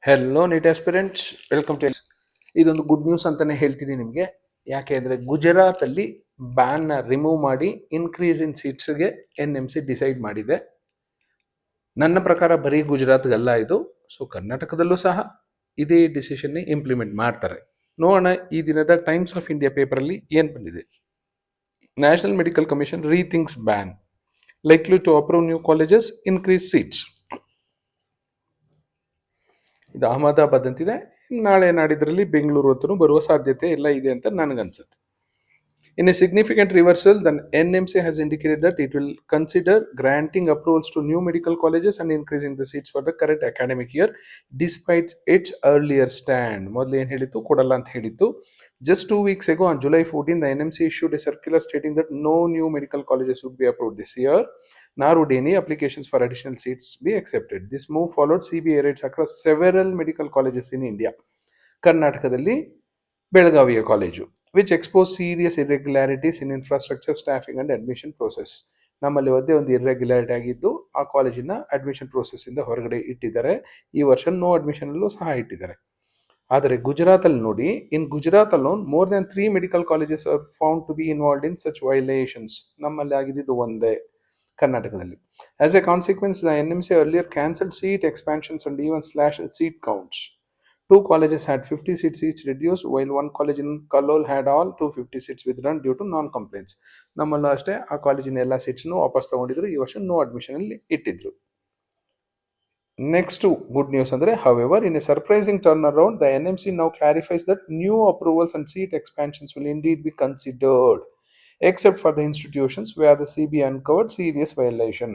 Hello NEET aspirants, welcome to. ಇದೊಂದು good news ಅಂತಾನೆ ಹೇಳ್ತೀನಿ ನಿಮಗೆ. ಯಾಕೆ ಅಂದರೆ ಗುಜರಾತಲ್ಲಿ ಬ್ಯಾನ್ನ ರಿಮೂವ್ ಮಾಡಿ ಇನ್ಕ್ರೀಸ್ ಇನ್ ಸೀಟ್ಸ್ಗೆ NMC ಡಿಸೈಡ್ ಮಾಡಿದೆ. ನನ್ನ ಪ್ರಕಾರ ಬರೀ ಗುಜರಾತ್ಗಲ್ಲ ಇದು, ಸೊ ಕರ್ನಾಟಕದಲ್ಲೂ ಸಹ ಇದೇ ಡಿಸಿಷನ್ನೇ ಇಂಪ್ಲಿಮೆಂಟ್ ಮಾಡ್ತಾರೆ. ನೋಡೋಣ ಈ ದಿನದ ಟೈಮ್ಸ್ ಆಫ್ ಇಂಡಿಯಾ ಪೇಪರಲ್ಲಿ ಏನು ಬಂದಿದೆ. National Medical Commission rethinks ban, likely to approve new colleges, increase seats. ಇದು ಅಹಮದಾಬಾದ್ ಅಂತಿದೆ. ನಾಳೆ ನಾಡಿದ್ರಲ್ಲಿ ಬೆಂಗಳೂರು ಅಂತಲೂ ಬರುವ ಸಾಧ್ಯತೆ ಎಲ್ಲ ಇದೆ ಅಂತ ನನಗನ್ಸುತ್ತೆ. In a significant reversal, the NMC has indicated that it will consider granting approvals to new medical colleges and increasing the seats for the current academic year despite its earlier stand. ಮೊದಲು ಏನು ಹೇಳಿತ್ತು, ಕೊಡಲ್ಲ ಅಂತ ಹೇಳಿತ್ತು. Just 2 weeks ago, on July 14, the NMC issued a circular stating that no new medical colleges would be approved this year, nor would any applications for additional seats be accepted. This move followed CBA raids across several medical colleges in India. ಕರ್ನಾಟಕದಲ್ಲಿ ಬೆಳಗಾವಿಯ college, which expose serious irregularities in infrastructure, staffing and admission process. ನಮ್ಮಲ್ಲಿ ಒಂದೇ ಒಂದು irregularity ಆಗಿದ್ದು ಆ ಕಾಲೇಜಿನ admission ಪ್ರೋಸೆಸ್ಸಿಂದ ಹೊರಗಡೆ ಇಟ್ಟಿದ್ದಾರೆ. ಈ ವರ್ಷ ನೋ ಅಡ್ಮಿಷನಲ್ಲೂ ಸಹ ಇಟ್ಟಿದ್ದಾರೆ. ಆದರೆ ಗುಜರಾತಲ್ಲಿ ನೋಡಿ, in Gujarat alone more than 3 medical colleges are found to be involved in such violations. ನಮ್ಮಲ್ಲಿ ಆಗಿದ್ದು ಒಂದೇ, ಕರ್ನಾಟಕದಲ್ಲಿ. As a consequence, the NMC earlier cancelled seat expansions and even slashed seat counts. 2 colleges had 50 seats each reduced, while 1 college in Kalol had all 250 seats withdrawn due to non-complaints. ನಮ್ಮಲ್ಲೂ ಅಷ್ಟೇ ಆ ಕಾಲೇಜಿನ ಎಲ್ಲ ಸೀಟ್ಸ್ನು ವಾಪಸ್ ತಗೊಂಡಿದ್ರು. ಈ ವರ್ಷ ನೋ ಅಡ್ಮಿಷನಲ್ಲಿ ಇಟ್ಟಿದ್ರು. Next good news ಅಂದರೆ, however, in a surprising turnaround, the NMC now clarifies that new approvals and seat expansions will indeed be considered, except for the institutions where the CBI uncovered serious violation.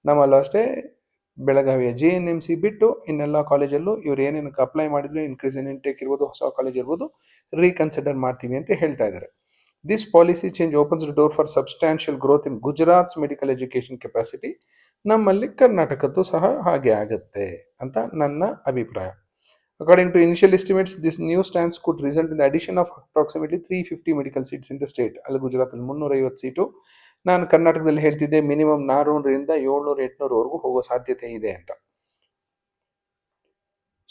ನಮ್ಮಲ್ಲೂ ಅಷ್ಟೇ ಬೆಳಗಾವಿಯ JNMC ಬಿಟ್ಟು ಇನ್ನೆಲ್ಲ ಕಾಲೇಜಲ್ಲೂ ಇವ್ರು ಏನೇನಕ್ಕೆ apply ಮಾಡಿದ್ರು, increase in intake ಇರ್ಬೋದು, ಹೊಸ ಕಾಲೇಜ್ ಇರ್ಬೋದು, ರೀಕನ್ಸಿಡರ್ ಮಾಡ್ತೀವಿ ಅಂತ ಹೇಳ್ತಾ ಇದ್ದಾರೆ. This policy change opens the door for substantial growth in Gujarat's medical education capacity. ನಮ್ಮಲ್ಲಿ ಕರ್ನಾಟಕದ್ದು ಸಹ ಹಾಗೆ ಆಗುತ್ತೆ ಅಂತ ನನ್ನ ಅಭಿಪ್ರಾಯ. According to initial estimates, this new stance could result in the addition of approximately 350 medical seats in the state. ಅಲ್ಲಿ ಗುಜರಾತಲ್ಲಿ 350 seat. ನಾನು ಕರ್ನಾಟಕದಲ್ಲಿ ಹೇಳ್ತಿದ್ದೆ ಮಿನಿಮಮ್ 400ರಿಂದ 700-800ವರೆಗೂ ಹೋಗೋ ಸಾಧ್ಯತೆ ಇದೆ ಅಂತ.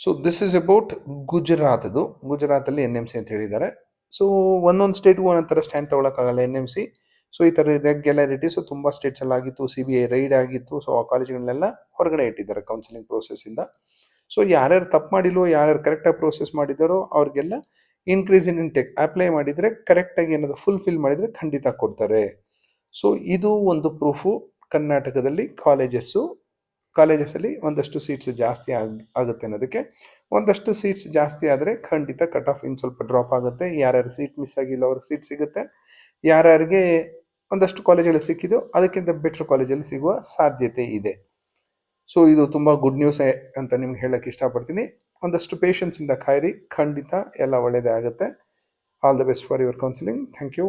ಸೊ ದಿಸ್ ಇಸ್ ಅಬೌಟ್ ಗುಜರಾತ್ದು. ಗುಜರಾತಲ್ಲಿ NMC ಅಂತ ಹೇಳಿದ್ದಾರೆ. ಸೊ ಒಂದೊಂದು ಸ್ಟೇಟ್ಗೂ ಒಂದೊಂದು ಥರ ಸ್ಟ್ಯಾಂಡ್ ತೊಗೊಳಕ್ಕಾಗಲ್ಲ NMC. ಸೊ ಈ ಥರ ಇರ್ರೆಗ್ಯುಲಾರಿಟೀಸು ತುಂಬ ಸ್ಟೇಟ್ಸಲ್ಲಿ ಆಗಿತ್ತು. CBI ರೈಡ್ ಆಗಿತ್ತು. ಸೊ ಆ ಕಾಲೇಜುಗಳನ್ನೆಲ್ಲ ಹೊರಗಡೆ ಇಟ್ಟಿದ್ದಾರೆ ಕೌನ್ಸಿಲಿಂಗ್ ಪ್ರೋಸೆಸ್ಸಿಂದ. ಸೊ ಯಾರ್ಯಾರು ತಪ್ಪು ಮಾಡಿಲ್ವೋ, ಯಾರ್ಯಾರು ಕರೆಕ್ಟಾಗಿ ಪ್ರೋಸೆಸ್ ಮಾಡಿದ್ದಾರೋ ಅವ್ರಿಗೆಲ್ಲ ಇನ್ಕ್ರೀಸ್ ಇನ್ ಇಂಟೇಕ್ ಅಪ್ಲೈ ಮಾಡಿದರೆ, ಕರೆಕ್ಟಾಗಿ ಏನಾದರೂ ಫುಲ್ಫಿಲ್ ಮಾಡಿದರೆ ಖಂಡಿತ ಕೊಡ್ತಾರೆ. ಸೊ ಇದು ಒಂದು ಪ್ರೂಫು. ಕರ್ನಾಟಕದಲ್ಲಿ ಕಾಲೇಜಸ್ಸಲ್ಲಿ ಒಂದಷ್ಟು ಸೀಟ್ಸ್ ಜಾಸ್ತಿ ಆಗುತ್ತೆ ಅನ್ನೋದಕ್ಕೆ. ಒಂದಷ್ಟು ಸೀಟ್ಸ್ ಜಾಸ್ತಿ ಆದರೆ ಖಂಡಿತ ಕಟ್ ಆಫ್ ಇನ್ನು ಸ್ವಲ್ಪ ಡ್ರಾಪ್ ಆಗುತ್ತೆ. ಯಾರ್ಯಾರು ಸೀಟ್ ಮಿಸ್ ಆಗಿಲ್ಲ ಅವ್ರಿಗೆ ಸೀಟ್ ಸಿಗುತ್ತೆ. ಯಾರ್ಯಾರಿಗೆ ಒಂದಷ್ಟು ಕಾಲೇಜಲ್ಲಿ ಸಿಕ್ಕಿದೋ ಅದಕ್ಕಿಂತ ಬೆಟರ್ ಕಾಲೇಜಲ್ಲಿ ಸಿಗುವ ಸಾಧ್ಯತೆ ಇದೆ. ಸೊ ಇದು ತುಂಬ ಗುಡ್ ನ್ಯೂಸ್ ಅಂತ ನಿಮ್ಗೆ ಹೇಳಕ್ಕೆ ಇಷ್ಟಪಡ್ತೀನಿ. ಒಂದಷ್ಟು ಪೇಷನ್ಸಿಂದ ಕಾಯಿರಿ, ಖಂಡಿತ ಎಲ್ಲ ಒಳ್ಳೆಯದೇ ಆಗುತ್ತೆ. All the best for your counselling. Thank you.